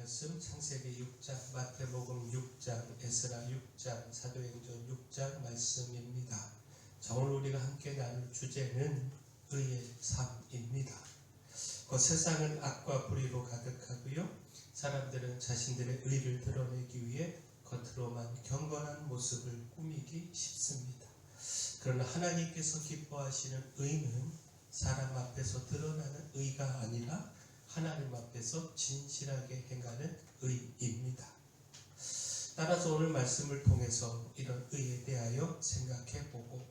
말씀 창세기 6장, 마태복음 6장, 에스라 6장, 사도행전 6장 말씀입니다. 자, 오늘 우리가 함께 나눌 주제는 의의 삶입니다. 세상은 악과 불의로 가득하고요. 사람들은 자신들의 의를 드러내기 위해 겉으로만 경건한 모습을 꾸미기 쉽습니다. 그러나 하나님께서 기뻐하시는 의는 사람 앞에서 드러나는 의가 아니라 하나님 앞에서 진실하게 행하는 의입니다. 따라서 오늘 말씀을 통해서 이런 의에 대하여 생각해보고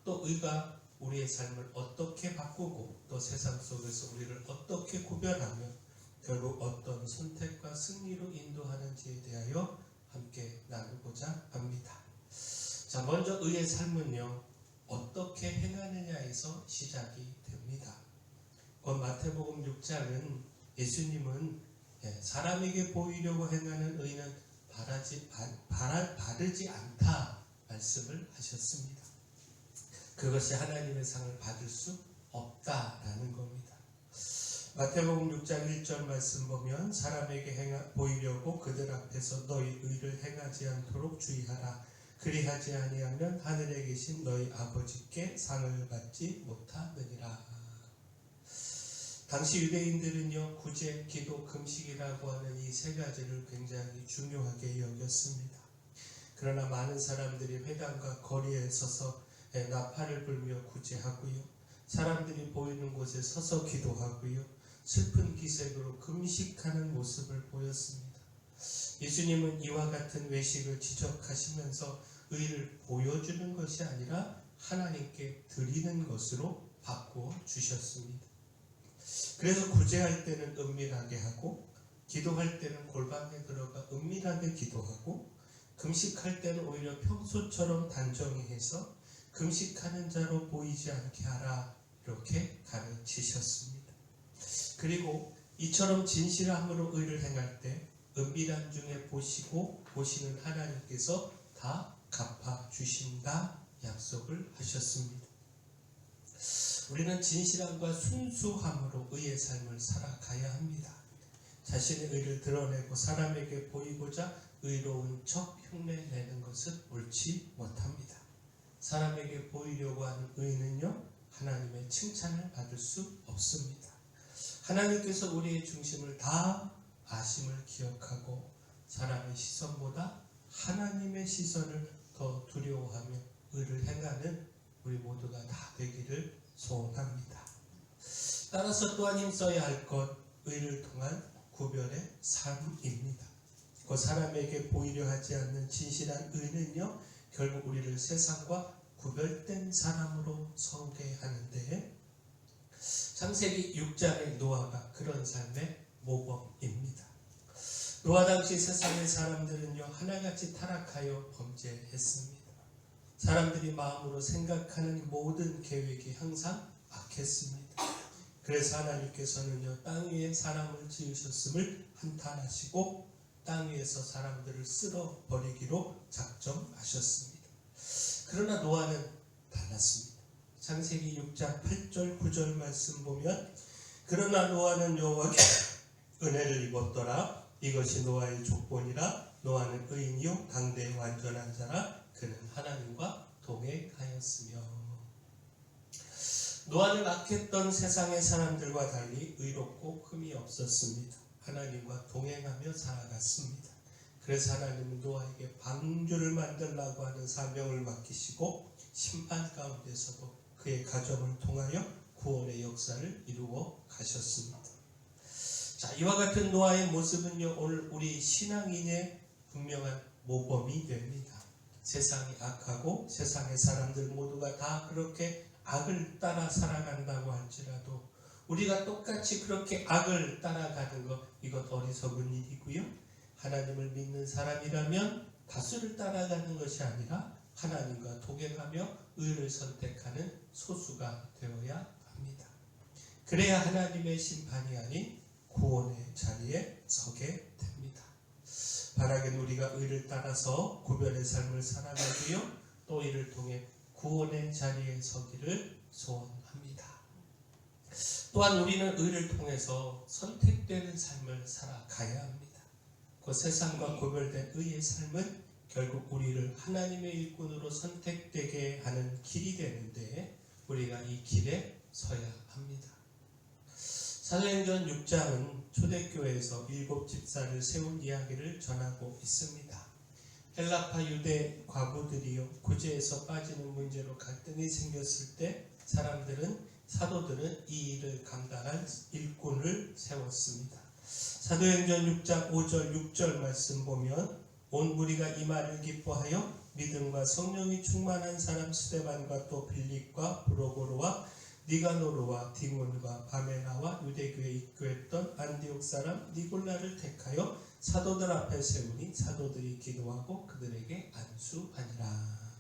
또 의가 우리의 삶을 어떻게 바꾸고 또 세상 속에서 우리를 어떻게 구별하며 결국 어떤 선택과 승리로 인도하는지에 대하여 함께 나누고자 합니다. 자, 먼저 의의 삶은요, 어떻게 행하느냐에서 시작이 됩니다. 마태복음 6장은 예수님은 사람에게 보이려고 행하는 의는 바르지 않다 말씀을 하셨습니다. 그것이 하나님의 상을 받을 수 없다라는 겁니다. 마태복음 6장 1절 말씀 보면 사람에게 보이려고 그들 앞에서 너희 의를 행하지 않도록 주의하라. 그리하지 아니하면 하늘에 계신 너희 아버지께 상을 받지 못하느니라. 당시 유대인들은요, 구제, 기도, 금식이라고 하는 이 세 가지를 굉장히 중요하게 여겼습니다. 그러나 많은 사람들이 회당과 거리에 서서 나팔을 불며 구제하고요, 사람들이 보이는 곳에 서서 기도하고요, 슬픈 기색으로 금식하는 모습을 보였습니다. 예수님은 이와 같은 외식을 지적하시면서 의를 보여주는 것이 아니라 하나님께 드리는 것으로 바꾸어 주셨습니다. 그래서 구제할 때는 은밀하게 하고, 기도할 때는 골방에 들어가 은밀하게 기도하고, 금식할 때는 오히려 평소처럼 단정히 해서 금식하는 자로 보이지 않게 하라, 이렇게 가르치셨습니다. 그리고 이처럼 진실함으로 의를 행할 때 은밀한 중에 보시는 하나님께서 다 갚아주신다 약속을 하셨습니다. 우리는 진실함과 순수함으로 의의 삶을 살아가야 합니다. 자신의 의를 드러내고 사람에게 보이고자 의로운 척 흉내내는 것은 옳지 못합니다. 사람에게 보이려고 하는 의는요, 하나님의 칭찬을 받을 수 없습니다. 하나님께서 우리의 중심을 다 아심을 기억하고 사람의 시선보다 하나님의 시선을 더 두려워하며 의를 행하는 우리 모두가 다 되기를 소원합니다. 따라서 또한 힘써야 할 것, 의를 통한 구별의 삶입니다. 그 사람에게 보이려 하지 않는 진실한 의는요, 결국 우리를 세상과 구별된 사람으로 서게 하는데, 창세기 6장의 노아가 그런 삶의 모범입니다. 노아 당시 세상의 사람들은요, 하나같이 타락하여 범죄했습니다. 사람들이 마음으로 생각하는 모든 계획이 항상 악했습니다. 그래서 하나님께서는요, 땅 위에 사람을 지으셨음을 한탄하시고 땅 위에서 사람들을 쓸어버리기로 작정하셨습니다. 그러나 노아는 달랐습니다. 창세기 6장 8절 9절 말씀 보면, 그러나 노아는 여호와께 은혜를 입었더라. 이것이 노아의 족본이라. 노아는 의인이요 당대의 완전한 자라. 그는 하나님과 동행하였으며. 노아는 악했던 세상의 사람들과 달리 의롭고 흠이 없었습니다. 하나님과 동행하며 살아갔습니다. 그래서 하나님은 노아에게 방주를 만들라고 하는 사명을 맡기시고 심판 가운데서도 그의 가정을 통하여 구원의 역사를 이루어 가셨습니다. 자, 이와 같은 노아의 모습은요, 오늘 우리 신앙인의 분명한 모범이 됩니다. 세상이 악하고 세상의 사람들 모두가 다 그렇게 악을 따라 살아간다고 할지라도 우리가 똑같이 그렇게 악을 따라가는 것, 이것 어리석은 일이고요. 하나님을 믿는 사람이라면 다수를 따라가는 것이 아니라 하나님과 동행하며 의를 선택하는 소수가 되어야 합니다. 그래야 하나님의 심판이 아닌 구원의 자리에 서게 됩니다. 바라긴 우리가 의를 따라서 구별의 삶을 살아가고요, 또 이를 통해 구원의 자리에 서기를 소원합니다. 또한 우리는 의를 통해서 선택되는 삶을 살아가야 합니다. 그 세상과 구별된 의의 삶은 결국 우리를 하나님의 일꾼으로 선택되게 하는 길이 되는데 우리가 이 길에 서야 합니다. 사도행전 6장은 초대교회에서 7 집사를 세운 이야기를 전하고 있습니다. 헬라파 유대 과부들이요 구제에서 빠지는 문제로 갈등이 생겼을 때 사도들은 이 일을 감당할 일꾼을 세웠습니다. 사도행전 6장 5절 6절 말씀 보면 온 무리가 이 말을 기뻐하여 믿음과 성령이 충만한 사람 스데반과 또 빌립과 브로고로와 니가노르와 디몬과 바메나와 유대교에 입교했던 안디옥 사람 니골라를 택하여 사도들 앞에 세우니 사도들이 기도하고 그들에게 안수하니라.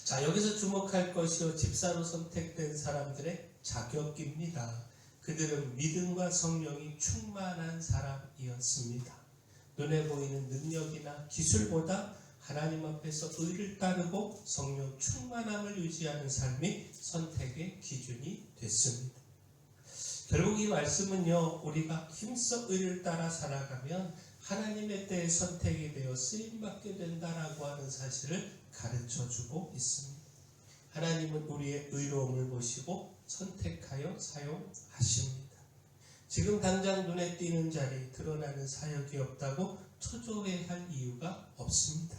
자, 여기서 주목할 것이요 집사로 선택된 사람들의 자격입니다. 그들은 믿음과 성령이 충만한 사람이었습니다. 눈에 보이는 능력이나 기술보다 하나님 앞에서 의를 따르고 성령 충만함을 유지하는 삶이 선택의 기준이 됐습니다. 결국 이 말씀은요, 우리가 힘써 의를 따라 살아가면 하나님의 때에 선택이 되어 쓰임받게 된다라고 하는 사실을 가르쳐주고 있습니다. 하나님은 우리의 의로움을 보시고 선택하여 사용하십니다. 지금 당장 눈에 띄는 자리, 드러나는 사역이 없다고 초조해할 이유가 없습니다.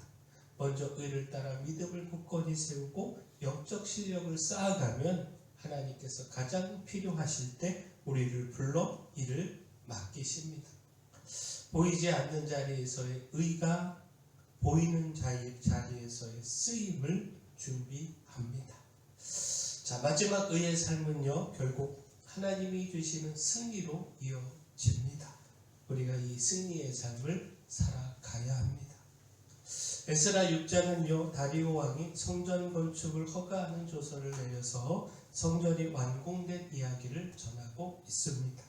먼저 의를 따라 믿음을 굳건히 세우고 영적 실력을 쌓아가면 하나님께서 가장 필요하실 때 우리를 불러 일을 맡기십니다. 보이지 않는 자리에서의 의가 보이는 자리에서의 쓰임을 준비합니다. 자, 마지막 의의 삶은요, 결국 하나님이 주시는 승리로 이어집니다. 우리가 이 승리의 삶을 살아가야 합니다. 에스라 6장은요, 다리오 왕이 성전 건축을 허가하는 조서를 내려서 성전이 완공된 이야기를 전하고 있습니다.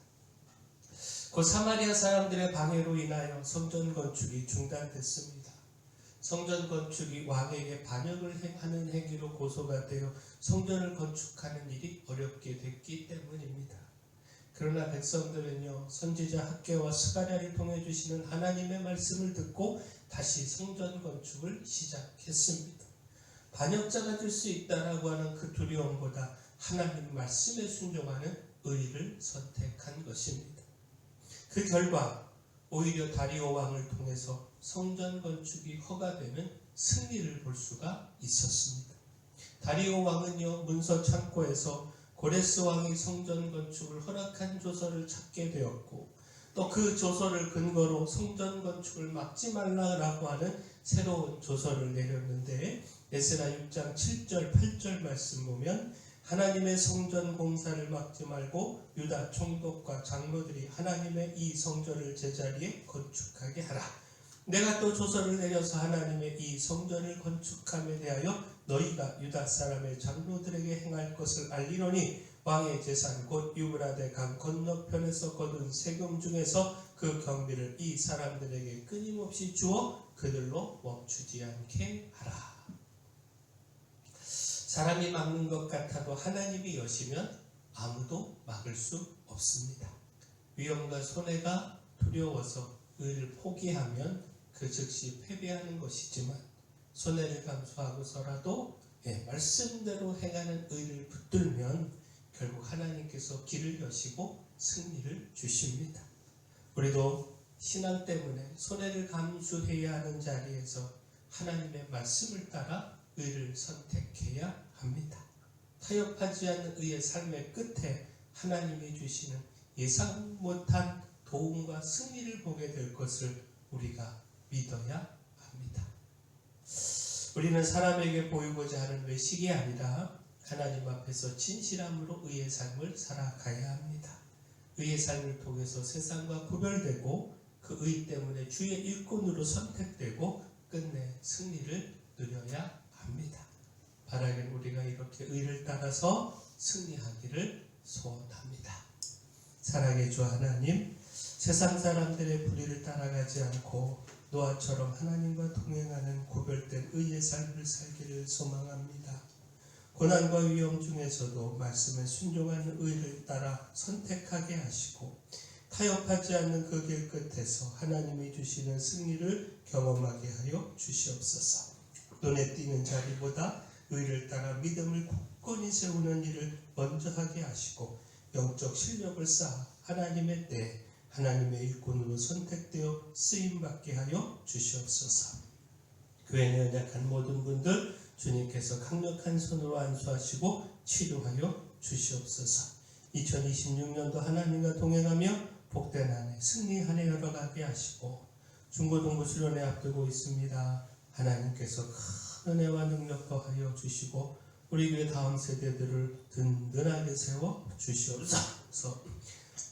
그 사마리아 사람들의 방해로 인하여 성전 건축이 중단됐습니다. 성전 건축이 왕에게 반역을 하는 행위로 고소가 되어 성전을 건축하는 일이 어렵게 됐기 때문입니다. 그러나 백성들은요, 선지자 학개와 스가랴를 통해 주시는 하나님의 말씀을 듣고 다시 성전 건축을 시작했습니다. 반역자가 될 수 있다라고 하는 그 두려움보다 하나님 말씀에 순종하는 의를 선택한 것입니다. 그 결과 오히려 다리오 왕을 통해서 성전 건축이 허가되는 승리를 볼 수가 있었습니다. 다리오 왕은요, 문서 창고에서 고레스 왕이 성전 건축을 허락한 조서를 찾게 되었고, 또 그 조서를 근거로 성전 건축을 막지 말라고 하는 새로운 조서를 내렸는데, 에스라 6장 7절 8절 말씀 보면 하나님의 성전 공사를 막지 말고 유다 총독과 장로들이 하나님의 이 성전을 제자리에 건축하게 하라. 내가 또 조서를 내려서 하나님의 이 성전을 건축함에 대하여 너희가 유다 사람의 장로들에게 행할 것을 알리노니 왕의 재산 곧 유브라데 강 건너편에서 거둔 세금 중에서 그 경비를 이 사람들에게 끊임없이 주어 그들로 멈추지 않게 하라. 사람이 막는 것 같아도 하나님이 여시면 아무도 막을 수 없습니다. 위험과 손해가 두려워서 의를 포기하면 그 즉시 패배하는 것이지만, 손해를 감수하고서라도 말씀대로 행하는 의를 붙들면 결국 하나님께서 길을 여시고 승리를 주십니다. 우리도 신앙 때문에 손해를 감수해야 하는 자리에서 하나님의 말씀을 따라 의를 선택해야 합니다. 타협하지 않는 의의 삶의 끝에 하나님이 주시는 예상 못한 도움과 승리를 보게 될 것을 우리가 믿어야 합니다. 우리는 사람에게 보이고자 하는 외식이 아니라 하나님 앞에서 진실함으로 의의 삶을 살아가야 합니다. 의의 삶을 통해서 세상과 구별되고 그 의 때문에 주의 일꾼으로 선택되고 끝내 승리를 누려야 합니다. 바라긴 우리가 이렇게 의를 따라서 승리하기를 소원합니다. 사랑의 주 하나님, 세상 사람들의 불의를 따라가지 않고 노아처럼 하나님과 동행하는 구별된 의의 삶을 살기를 소망합니다. 고난과 위험 중에서도 말씀에 순종하는 의를 따라 선택하게 하시고 타협하지 않는 그 길 끝에서 하나님이 주시는 승리를 경험하게 하여 주시옵소서. 눈에 띄는 자리보다 의를 따라 믿음을 굳건히 세우는 일을 먼저 하게 하시고 영적 실력을 쌓아 하나님의 때 하나님의 일꾼으로 선택되어 쓰임받게 하여 주시옵소서. 교회에 연약한 모든 분들 주님께서 강력한 손으로 안수하시고 치료하여 주시옵소서. 2026년도 하나님과 동행하며 복된 한 해, 승리 한 해 열어가게 하시고 중고등부 수련회 앞두고 있습니다. 하나님께서 큰 은혜와 능력 더하여 주시고 우리 교회 다음 세대들을 든든하게 세워 주시옵소서.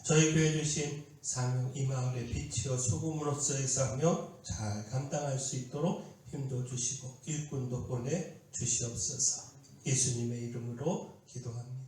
저희 교회 주신 사명 이 마을의 빛이여 소금으로서의 사명 잘 감당할 수 있도록 힘도 주시고 일꾼도 보내 주시옵소서. 예수님의 이름으로 기도합니다.